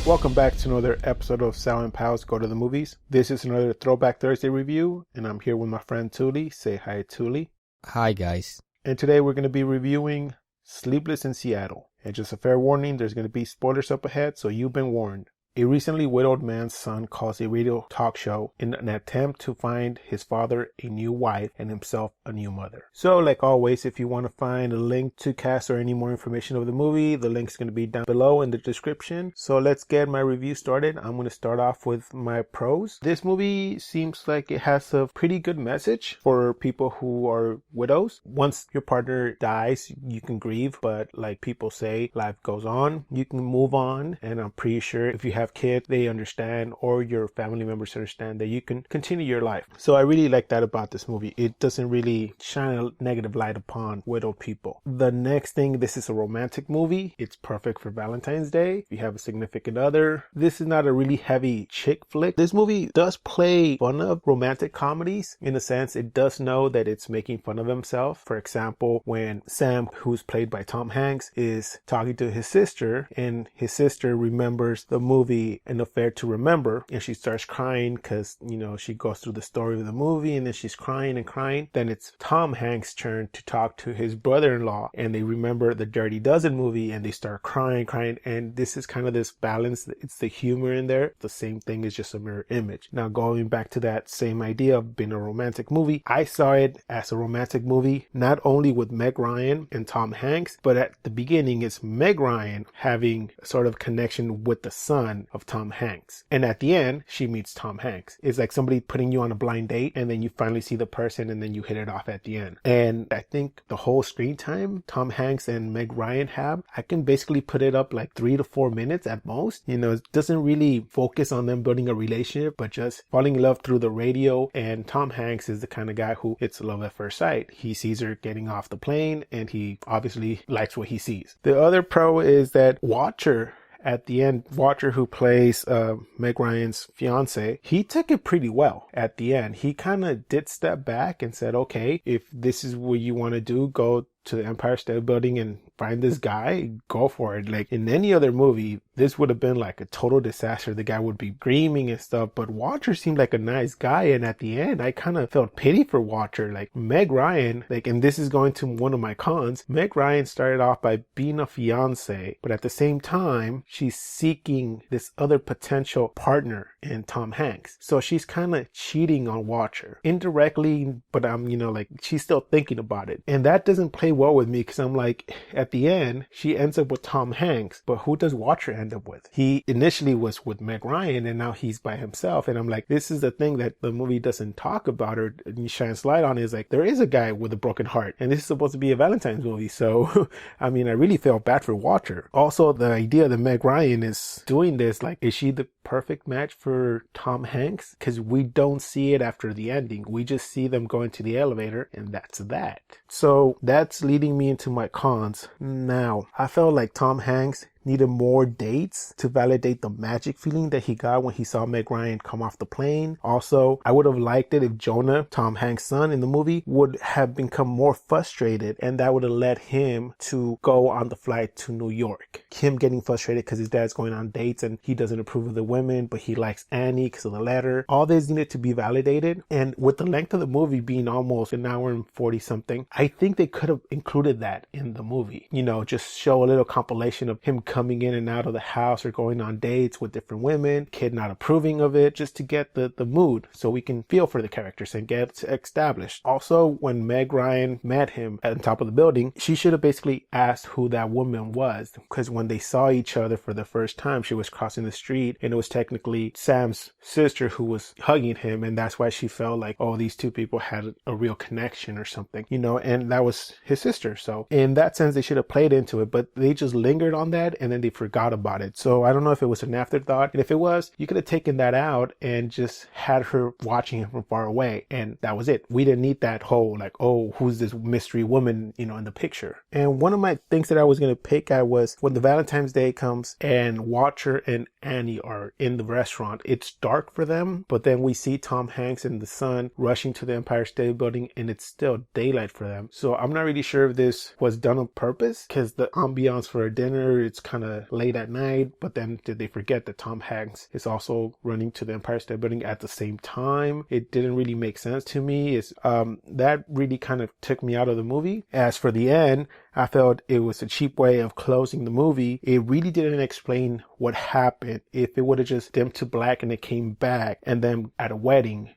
Welcome back to another episode of Sal and Pals Go to the Movies. This is another Throwback Thursday review, and I'm here with my friend Touly. Say hi, Touly. Hi, guys. And today we're going to be reviewing Sleepless in Seattle. And just a fair warning, there's going to be spoilers up ahead, so you've been warned. A recently widowed man's son calls a radio talk show in an attempt to find his father a new wife and himself a new mother. So, like always, if you want to find a link to cast or any more information of the movie, the link's going to be down below in the description. So let's get my review started. I'm going to start off with my pros. This movie seems like it has a pretty good message for people who are widows. Once your partner dies, you can grieve, but like people say, life goes on. You can move on, and I'm pretty sure if you have kids, they understand, or your family members understand that you can continue your life. So I really like that about this movie. It doesn't really shine a negative light upon widowed people. The next thing, this is a romantic movie. It's perfect for Valentine's Day. If you have a significant other, this is not a really heavy chick flick. This movie does play fun of romantic comedies. In a sense, it does know that it's making fun of himself. For example, when Sam, who's played by Tom Hanks, is talking to his sister, and his sister remembers the movie An Affair to Remember, and she starts crying because, she goes through the story of the movie, and then she's crying and crying. Then it's Tom Hanks' turn to talk to his brother-in-law, and they remember the Dirty Dozen movie, and they start crying, and this is kind of this balance. It's the humor in there. The same thing is just a mirror image. Now, going back to that same idea of being a romantic movie, I saw it as a romantic movie, not only with Meg Ryan and Tom Hanks, but at the beginning, it's Meg Ryan having a sort of connection with the son of Tom Hanks. And at the end, she meets Tom Hanks. It's like somebody putting you on a blind date, and then you finally see the person, and then you hit it off at the end. And I think the whole screen time Tom Hanks and Meg Ryan have, I can basically put it up like 3 to 4 minutes at most. It doesn't really focus on them building a relationship, but just falling in love through the radio. And Tom Hanks is the kind of guy who it's love at first sight. He sees her getting off the plane, and he obviously likes what he sees. The other pro is that Watcher, at the end, Watcher, who plays Meg Ryan's fiance, he took it pretty well at the end. He kind of did step back and said, okay, if this is what you want to do, go to the Empire State Building and find this guy, go for it. Like in any other movie, this would have been like a total disaster. The guy would be screaming and stuff, but Watcher seemed like a nice guy. And at the end, I kind of felt pity for Watcher. Like Meg Ryan, and this is going to one of my cons, Meg Ryan started off by being a fiance, but at the same time, she's seeking this other potential partner in Tom Hanks. So she's kind of cheating on Watcher indirectly, but she's still thinking about it. And that doesn't play well with me, because I'm like, at the end, she ends up with Tom Hanks, but who does Watcher end up with? He initially was with Meg Ryan, and now he's by himself. And I'm like, this is the thing that the movie doesn't talk about or shines light on, is like, there is a guy with a broken heart, and this is supposed to be a Valentine's movie. So, I really felt bad for Watcher. Also, the idea that Meg Ryan is doing this, like, is she the perfect match for Tom Hanks? Because we don't see it after the ending. We just see them going to the elevator, and that's that. So that's leading me into my cons. Now, I felt like Tom Hanks needed more dates to validate the magic feeling that he got when he saw Meg Ryan come off the plane. Also, I would have liked it if Jonah, Tom Hanks' son in the movie, would have become more frustrated, and that would have led him to go on the flight to New York. Him getting frustrated because his dad's going on dates and he doesn't approve of the women, but he likes Annie because of the letter. All this needed to be validated, and with the length of the movie being almost an hour and 40 something, I think they could have included that in the movie. Just show a little compilation of him coming in and out of the house or going on dates with different women, kid not approving of it, just to get the mood so we can feel for the characters and get established. Also, when Meg Ryan met him at the top of the building, she should have basically asked who that woman was, because when they saw each other for the first time, she was crossing the street, and it was technically Sam's sister who was hugging him, and that's why she felt like, oh, these two people had a real connection or something, and that was his sister. So in that sense, they should have played into it, but they just lingered on that, and then they forgot about it. So I don't know if it was an afterthought, and if it was, you could have taken that out and just had her watching him from far away, and that was it. We didn't need that whole like, oh, who's this mystery woman, in the picture. And one of my things that I was going to pick at was when the Valentine's Day comes and Watcher and Annie are in the restaurant. It's dark for them, but then we see Tom Hanks and the son rushing to the Empire State Building, and it's still daylight for them. So I'm not really sure if this was done on purpose, because the ambiance for a dinner, it's kind kind of late at night, but then did they forget that Tom Hanks is also running to the Empire State Building at the same time? It didn't really make sense to me. That really kind of took me out of the movie. As for the end, I felt it was a cheap way of closing the movie. It really didn't explain what happened. If it would have just dimmed to black and it came back, and then at a wedding,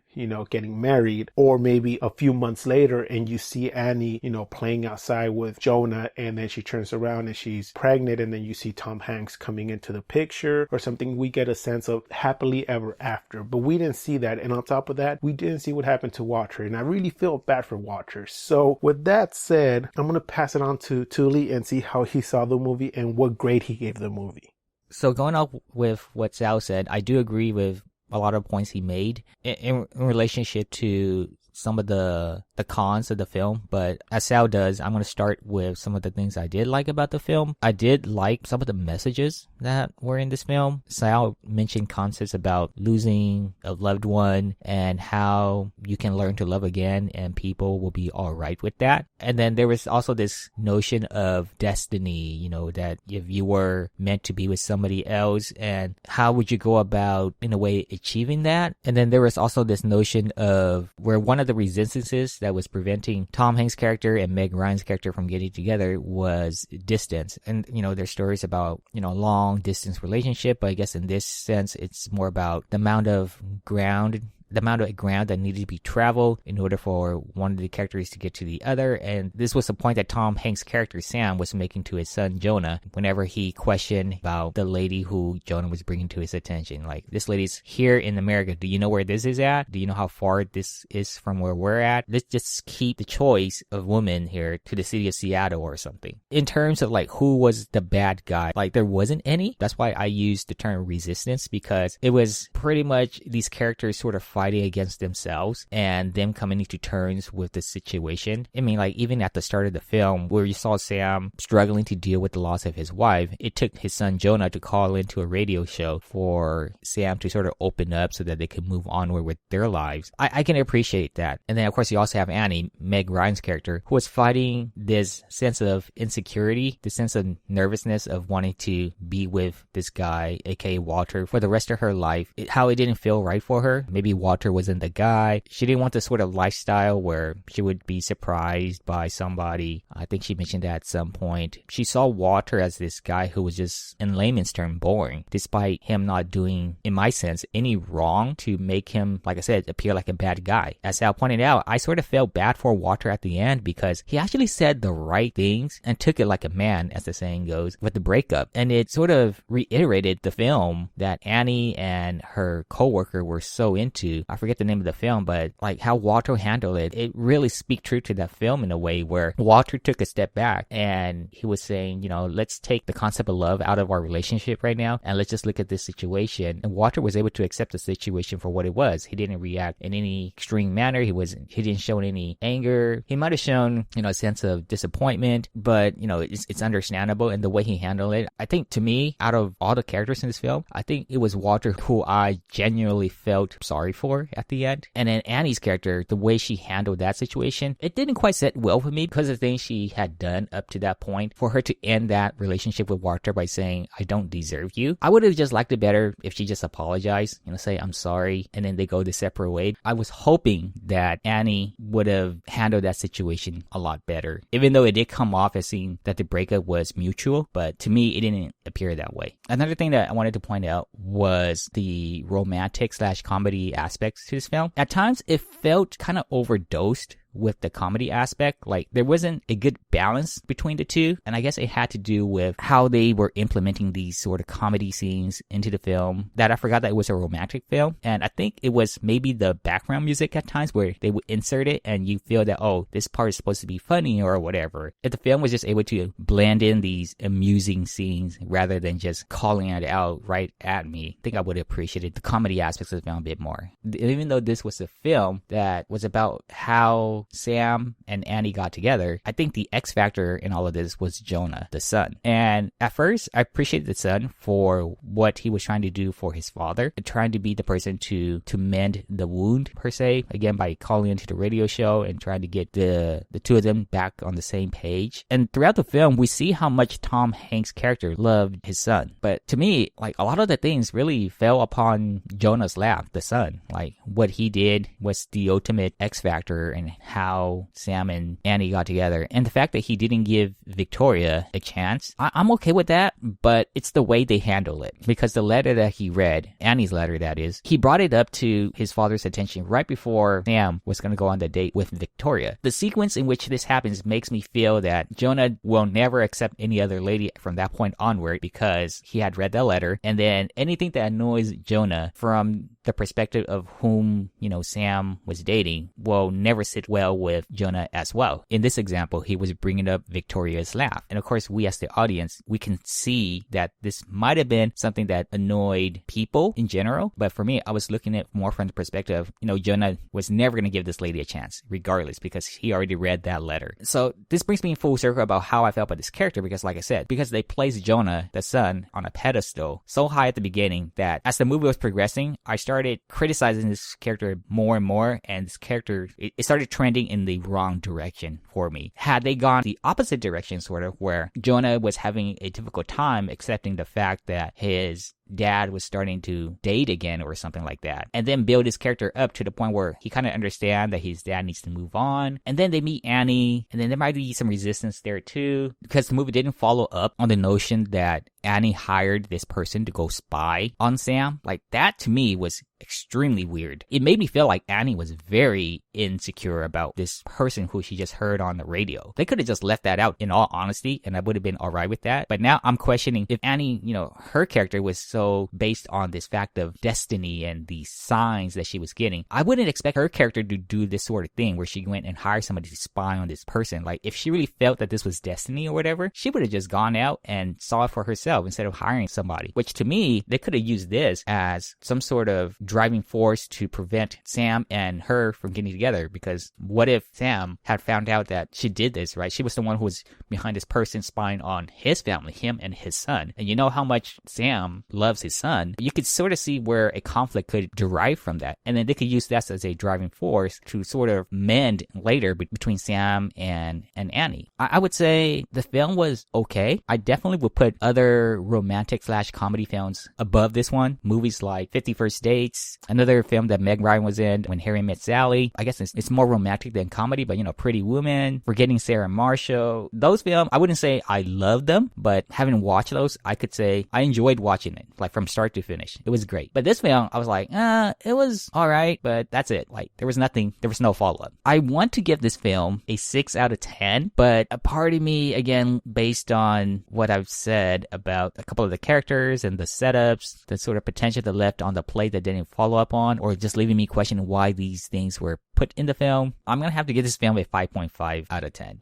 getting married, or maybe a few months later and you see Annie, playing outside with Jonah, and then she turns around and she's pregnant, and then you see Tom Hanks coming into the picture or something, we get a sense of happily ever after. But we didn't see that. And on top of that, we didn't see what happened to Walter. And I really feel bad for Walter. So with that said, I'm going to pass it on to Touly and see how he saw the movie and what grade he gave the movie. So going off with what Sal said, I do agree with a lot of points he made in relationship to some of the cons of the film, but as Sal does, I'm going to start with some of the things I did like about the film. I did like some of the messages that were in this film. Sal mentioned concepts about losing a loved one and how you can learn to love again and people will be all right with that. And then there was also this notion of destiny, that if you were meant to be with somebody else, and how would you go about, in a way, achieving that? And then there was also this notion of where one of the resistances that was preventing Tom Hanks' character and Meg Ryan's character from getting together was distance. And, there's stories about, long distance relationship, but I guess in this sense, it's more about the amount of ground that needed to be traveled in order for one of the characters to get to the other. And this was the point that Tom Hanks' character Sam was making to his son Jonah whenever he questioned about the lady who Jonah was bringing to his attention. Like, this lady's here in America. Do you know where this is at? Do you know how far this is from where we're at? Let's just keep the choice of women here to the city of Seattle or something. In terms of who was the bad guy, there wasn't any. That's why I used the term resistance, because it was pretty much these characters sort of fighting against themselves and them coming to terms with the situation. I mean, even at the start of the film where you saw Sam struggling to deal with the loss of his wife, it took his son Jonah to call into a radio show for Sam to sort of open up so that they could move onward with their lives. I can appreciate that. And then of course you also have Annie, Meg Ryan's character, who was fighting this sense of insecurity, the sense of nervousness of wanting to be with this guy, aka Walter, for the rest of her life. How it didn't feel right for her. Maybe Walter wasn't the guy. She didn't want the sort of lifestyle where she would be surprised by somebody. I think she mentioned that at some point. She saw Walter as this guy who was just, in layman's term, boring, despite him not doing, in my sense, any wrong to make him, like I said, appear like a bad guy. As Sal pointed out, I sort of felt bad for Walter at the end because he actually said the right things and took it like a man, as the saying goes, with the breakup. And it sort of reiterated the film that Annie and her coworker were so into. I forget the name of the film, but how Walter handled it, it really speaks true to that film in a way where Walter took a step back and he was saying, let's take the concept of love out of our relationship right now and let's just look at this situation. And Walter was able to accept the situation for what it was. He didn't react in any extreme manner. He didn't show any anger. He might have shown, a sense of disappointment, but it's understandable in the way he handled it. I think, to me, out of all the characters in this film, I think it was Walter who I genuinely felt sorry for at the end. And then Annie's character, the way she handled that situation, it didn't quite sit well with me because of the things she had done up to that point. For her to end that relationship with Walter by saying, I don't deserve you, I would have just liked it better if she just apologized, say, I'm sorry, and then they go the separate way. I was hoping that Annie would have handled that situation a lot better, even though it did come off as seeing that the breakup was mutual, but to me, it didn't appear that way. Another thing that I wanted to point out was the romantic/comedy aspects to this film. At times, it felt kind of overdosed with the comedy aspect. There wasn't a good balance between the two, and I guess it had to do with how they were implementing these sort of comedy scenes into the film, that I forgot that it was a romantic film. And I think it was maybe the background music at times where they would insert it and you feel that, oh, this part is supposed to be funny or whatever. If the film was just able to blend in these amusing scenes rather than just calling it out right at me, I think I would have appreciated the comedy aspects of the film a bit more. Even though this was a film that was about how Sam and Annie got together, I think the X factor in all of this was Jonah, the son. And at first, I appreciated the son for what he was trying to do for his father, trying to be the person to mend the wound, per se, again, by calling into the radio show and trying to get the two of them back on the same page. And throughout the film, we see how much Tom Hanks' character loved his son. But to me, like, a lot of the things really fell upon Jonah's lap, the son. Like, what he did was the ultimate X factor and how Sam and Annie got together. And the fact that he didn't give Victoria a chance, I'm okay with that, but it's the way they handle it. Because the letter that he read, Annie's letter that is, he brought it up to his father's attention right before Sam was going to go on the date with Victoria. The sequence in which this happens makes me feel that Jonah will never accept any other lady from that point onward because he had read that letter. And then anything that annoys Jonah from the perspective of whom, Sam was dating will never sit well with Jonah as well. In this example, he was bringing up Victoria's laugh. And of course, we as the audience, we can see that this might have been something that annoyed people in general. But for me, I was looking at more from the perspective, Jonah was never going to give this lady a chance, regardless, because he already read that letter. So this brings me in full circle about how I felt about this character, because like I said, because they placed Jonah, the son, on a pedestal so high at the beginning that as the movie was progressing, I started criticizing this character more and more, and this character, it started trending in the wrong direction for me. Had they gone the opposite direction, sort of, where Jonah was having a difficult time accepting the fact that his dad was starting to date again or something like that, and then build his character up to the point where he kind of understands that his dad needs to move on, and then they meet Annie, and then there might be some resistance there too, because the movie didn't follow up on the notion that Annie hired this person to go spy on Sam. Like, that to me was extremely weird. It made me feel like Annie was very insecure about this person who she just heard on the radio. They could have just left that out, in all honesty, and I would have been alright with that. But now I'm questioning if Annie, her character was so based on this fact of destiny and the signs that she was getting. I wouldn't expect her character to do this sort of thing where she went and hired somebody to spy on this person. Like, if she really felt that this was destiny or whatever, she would have just gone out and saw it for herself instead of hiring somebody. Which, to me, they could have used this as some sort of driving force to prevent Sam and her from getting together. Because what if Sam had found out that she did this, right? She was the one who was behind this person spying on his family, him and his son. And you know how much Sam loves his son. You could sort of see where a conflict could derive from that. And then they could use that as a driving force to sort of mend later between Sam and Annie. I would say the film was okay. I definitely would put other romantic / comedy films above this one. Movies like 50 First Dates, another film that Meg Ryan was in, When Harry Met Sally. I guess it's more romantic than comedy, but Pretty Woman, Forgetting Sarah Marshall. Those films, I wouldn't say I loved them, but having watched those, I could say I enjoyed watching it, like from start to finish. It was great. But this film, I was like, it was alright, but that's it. Like, there was no follow-up. I want to give this film a 6 out of 10, but a part of me, again, based on what I've said about a couple of the characters and the setups, the sort of potential that left on the plate that didn't follow up on, or just leaving me questioning why these things were put in the film, I'm gonna have to give this film a 5.5 out of 10.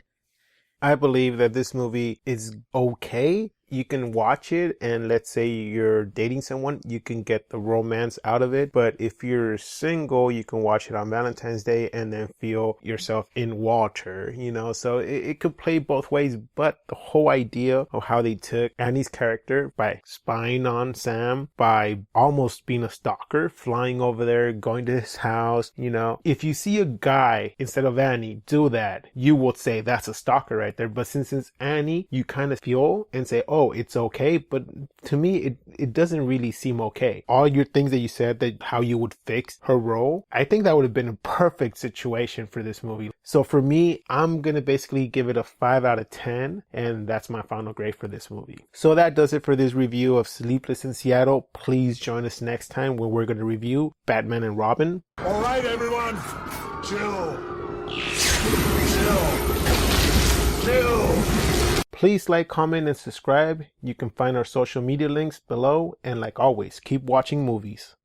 I believe that this movie is okay. You can watch it, and let's say you're dating someone, you can get the romance out of it. But if you're single, you can watch it on Valentine's Day and then feel yourself in Walter, so it could play both ways. But the whole idea of how they took Annie's character by spying on Sam, by almost being a stalker, flying over there, going to his house, if you see a guy instead of Annie do that, you would say that's a stalker right there. But since it's Annie, you kind of feel and say, oh, it's okay. But to me, it doesn't really seem okay. All your things that you said, that how you would fix her role, I think that would have been a perfect situation for this movie. So for me, I'm going to basically give it a 5 out of 10. And that's my final grade for this movie. So that does it for this review of Sleepless in Seattle. Please join us next time when we're going to review Batman and Robin. All right, everyone. Chill. Please like, comment, and subscribe. You can find our social media links below. And like always, keep watching movies.